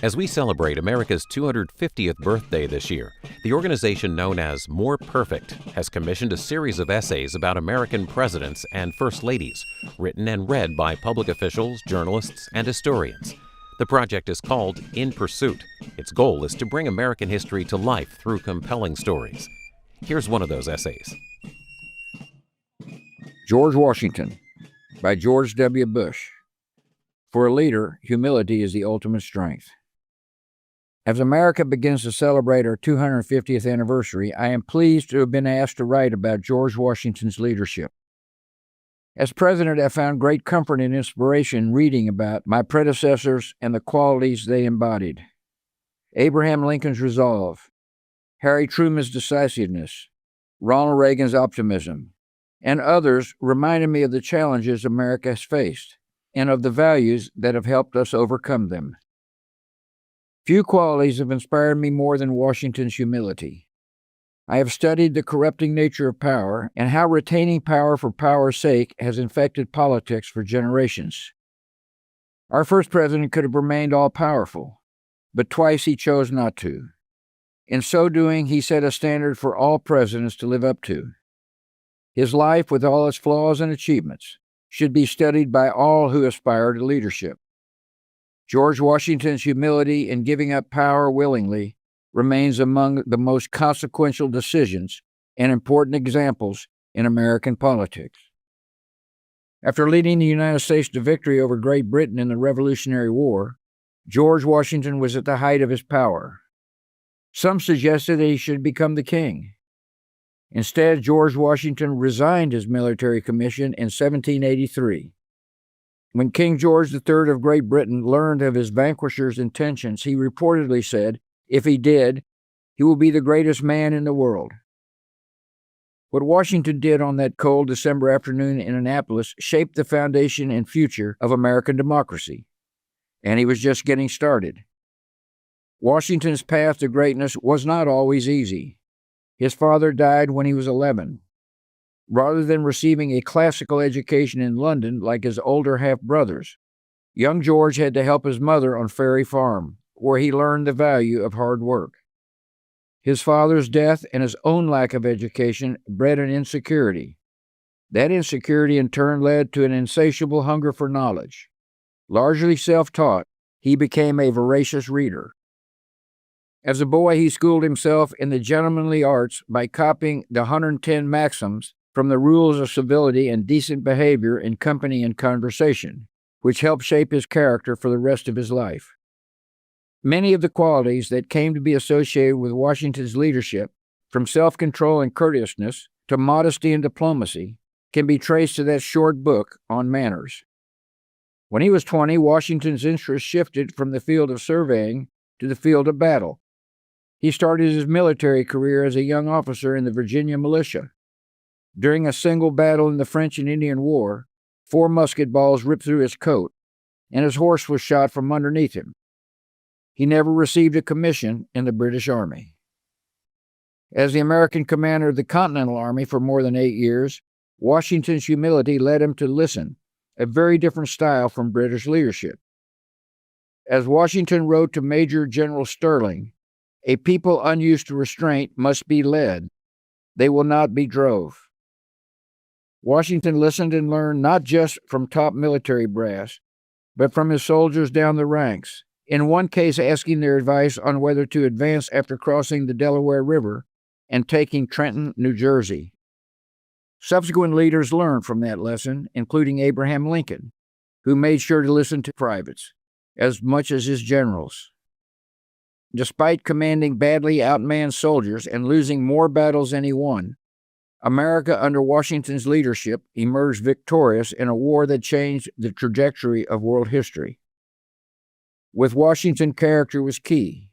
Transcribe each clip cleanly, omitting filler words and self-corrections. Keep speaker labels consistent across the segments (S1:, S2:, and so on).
S1: As we celebrate America's 250th birthday this year, the organization known as More Perfect has commissioned a series of essays about American presidents and first ladies, written and read by public officials, journalists, and historians. The project is called In Pursuit. Its goal is to bring American history to life through compelling stories. Here's one of those essays.
S2: George Washington by George W. Bush. For a leader, humility is the ultimate strength. As America begins to celebrate our 250th anniversary, I am pleased to have been asked to write about George Washington's leadership. As president, I found great comfort and inspiration reading about my predecessors and the qualities they embodied. Abraham Lincoln's resolve, Harry Truman's decisiveness, Ronald Reagan's optimism, and others reminded me of the challenges America has faced and of the values that have helped us overcome them. Few qualities have inspired me more than Washington's humility. I have studied the corrupting nature of power and how retaining power for power's sake has infected politics for generations. Our first president could have remained all-powerful, but twice he chose not to. In so doing, he set a standard for all presidents to live up to. His life, with all its flaws and achievements, should be studied by all who aspire to leadership. George Washington's humility in giving up power willingly remains among the most consequential decisions and important examples in American politics. After leading the United States to victory over Great Britain in the Revolutionary War, George Washington was at the height of his power. Some suggested that he should become the king. Instead, George Washington resigned his military commission in 1783. When King George III of Great Britain learned of his vanquisher's intentions, he reportedly said, if he did, he will be the greatest man in the world. What Washington did on that cold December afternoon in Annapolis shaped the foundation and future of American democracy, and he was just getting started. Washington's path to greatness was not always easy. His father died when he was 11. Rather than receiving a classical education in London like his older half-brothers, young George had to help his mother on Ferry Farm, where he learned the value of hard work. His father's death and his own lack of education bred an insecurity. That insecurity in turn led to an insatiable hunger for knowledge. Largely self-taught, he became a voracious reader. As a boy, he schooled himself in the gentlemanly arts by copying the 110 maxims from the rules of civility and decent behavior in company and conversation, which helped shape his character for the rest of his life. Many of the qualities that came to be associated with Washington's leadership, from self-control and courteousness to modesty and diplomacy, can be traced to that short book on manners. When he was 20, Washington's interest shifted from the field of surveying to the field of battle. He started his military career as a young officer in the Virginia militia. During a single battle in the French and Indian War, 4 musket balls ripped through his coat, and his horse was shot from underneath him. He never received a commission in the British Army. As the American commander of the Continental Army for more than 8 years, Washington's humility led him to listen, a very different style from British leadership. As Washington wrote to Major General Sterling, "A people unused to restraint must be led. They will not be drove." Washington listened and learned not just from top military brass, but from his soldiers down the ranks, in one case asking their advice on whether to advance after crossing the Delaware River and taking Trenton, New Jersey. Subsequent leaders learned from that lesson, including Abraham Lincoln, who made sure to listen to privates as much as his generals. Despite commanding badly outmanned soldiers and losing more battles than he won, America under Washington's leadership emerged victorious in a war that changed the trajectory of world history. With Washington, character was key.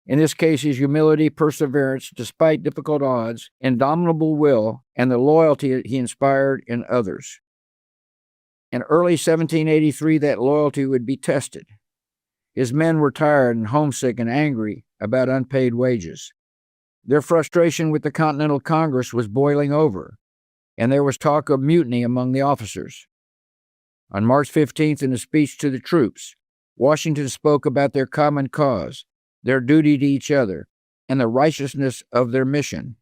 S2: In this case, his humility, perseverance, despite difficult odds, indomitable will, and the loyalty he inspired in others. In early 1783, that loyalty would be tested. His men were tired and homesick and angry about unpaid wages. Their frustration with the Continental Congress was boiling over, and there was talk of mutiny among the officers. On March 15th, in a speech to the troops, Washington spoke about their common cause, their duty to each other, and the righteousness of their mission.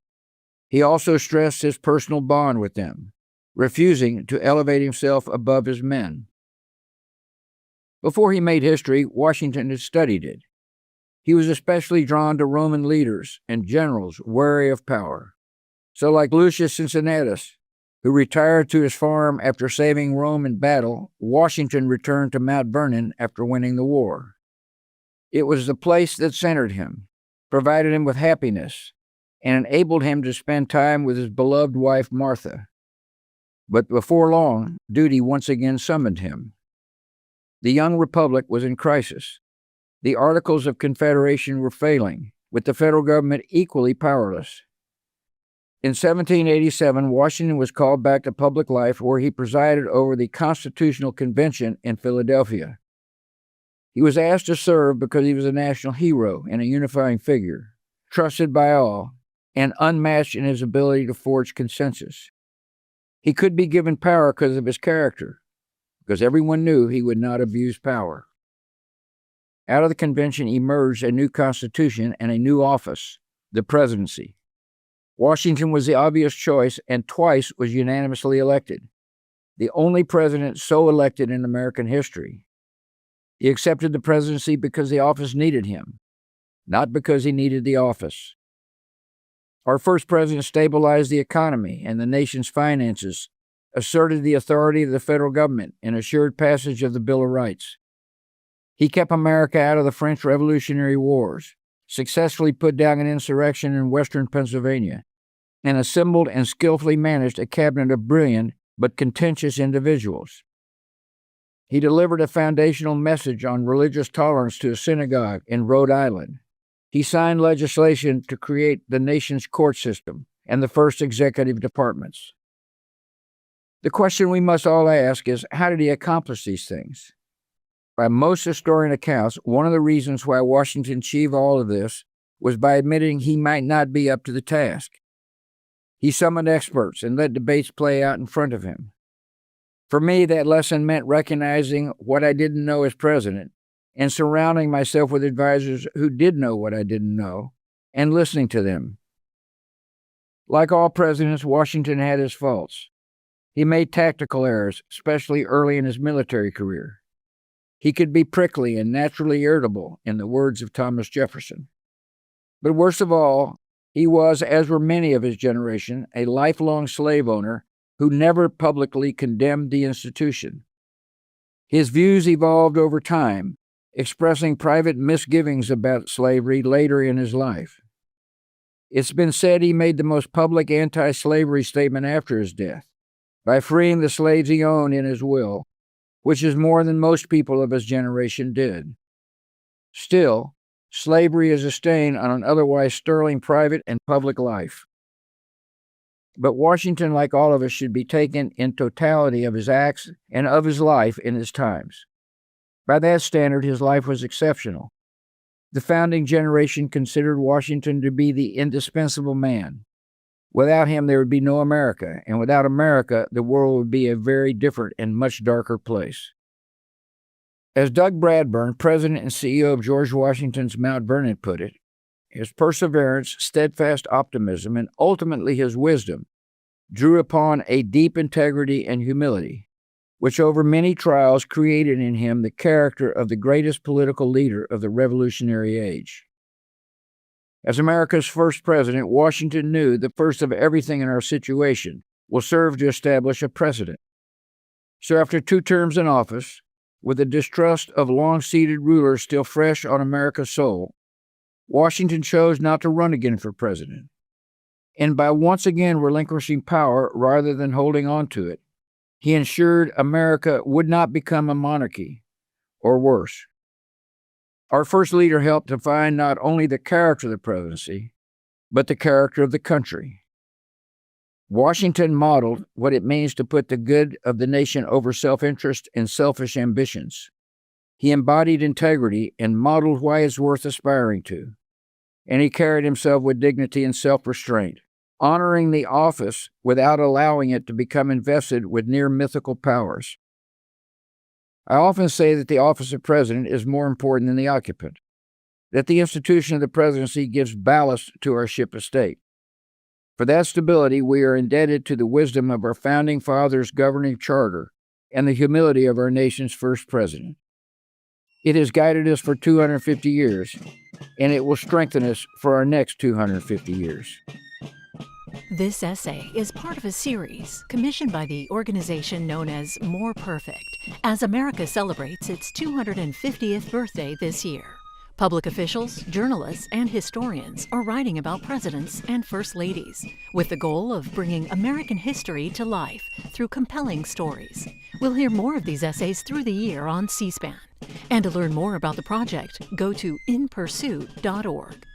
S2: He also stressed his personal bond with them, refusing to elevate himself above his men. Before he made history, Washington had studied it. He was especially drawn to Roman leaders and generals wary of power. So like Lucius Cincinnatus, who retired to his farm after saving Rome in battle, Washington returned to Mount Vernon after winning the war. It was the place that centered him, provided him with happiness, and enabled him to spend time with his beloved wife Martha. But before long, duty once again summoned him. The young republic was in crisis. The Articles of Confederation were failing, with the federal government equally powerless. In 1787, Washington was called back to public life, where he presided over the Constitutional Convention in Philadelphia. He was asked to serve because he was a national hero and a unifying figure, trusted by all, and unmatched in his ability to forge consensus. He could be given power because of his character, because everyone knew he would not abuse power. Out of the convention emerged a new constitution and a new office, the presidency. Washington was the obvious choice and twice was unanimously elected, the only president so elected in American history. He accepted the presidency because the office needed him, not because he needed the office. Our first president stabilized the economy and the nation's finances, asserted the authority of the federal government, and assured passage of the Bill of Rights. He kept America out of the French Revolutionary Wars, successfully put down an insurrection in western Pennsylvania, and assembled and skillfully managed a cabinet of brilliant but contentious individuals. He delivered a foundational message on religious tolerance to a synagogue in Rhode Island. He signed legislation to create the nation's court system and the first executive departments. The question we must all ask is, how did he accomplish these things? By most historian accounts, one of the reasons why Washington achieved all of this was by admitting he might not be up to the task. He summoned experts and let debates play out in front of him. For me, that lesson meant recognizing what I didn't know as president and surrounding myself with advisors who did know what I didn't know and listening to them. Like all presidents, Washington had his faults. He made tactical errors, especially early in his military career. He could be prickly and naturally irritable, in the words of Thomas Jefferson. But worst of all, he was, as were many of his generation, a lifelong slave owner who never publicly condemned the institution. His views evolved over time, expressing private misgivings about slavery later in his life. It's been said he made the most public anti-slavery statement after his death, by freeing the slaves he owned in his will, which is more than most people of his generation did. Still, slavery is a stain on an otherwise sterling private and public life. But Washington, like all of us, should be taken in totality of his acts and of his life in his times. By that standard, his life was exceptional. The founding generation considered Washington to be the indispensable man. Without him, there would be no America, and without America, the world would be a very different and much darker place. As Doug Bradburn, president and CEO of George Washington's Mount Vernon, put it, his perseverance, steadfast optimism, and ultimately his wisdom drew upon a deep integrity and humility, which over many trials created in him the character of the greatest political leader of the Revolutionary Age. As America's first president, Washington knew the first of everything in our situation will serve to establish a precedent. So after 2 terms in office, with the distrust of long-seated rulers still fresh on America's soul, Washington chose not to run again for president. And by once again relinquishing power rather than holding on to it, he ensured America would not become a monarchy, or worse. Our first leader helped define not only the character of the presidency, but the character of the country. Washington modeled what it means to put the good of the nation over self-interest and selfish ambitions. He embodied integrity and modeled why it's worth aspiring to. And he carried himself with dignity and self-restraint, honoring the office without allowing it to become invested with near mythical powers. I often say that the office of president is more important than the occupant, that the institution of the presidency gives ballast to our ship of state. For that stability, we are indebted to the wisdom of our founding fathers' governing charter and the humility of our nation's first president. It has guided us for 250 years, and it will strengthen us for our next 250 years.
S3: This essay is part of a series commissioned by the organization known as More Perfect, as America celebrates its 250th birthday this year. Public officials, journalists, and historians are writing about presidents and first ladies, with the goal of bringing American history to life through compelling stories. We'll hear more of these essays through the year on C-SPAN. And to learn more about the project, go to inpursuit.org.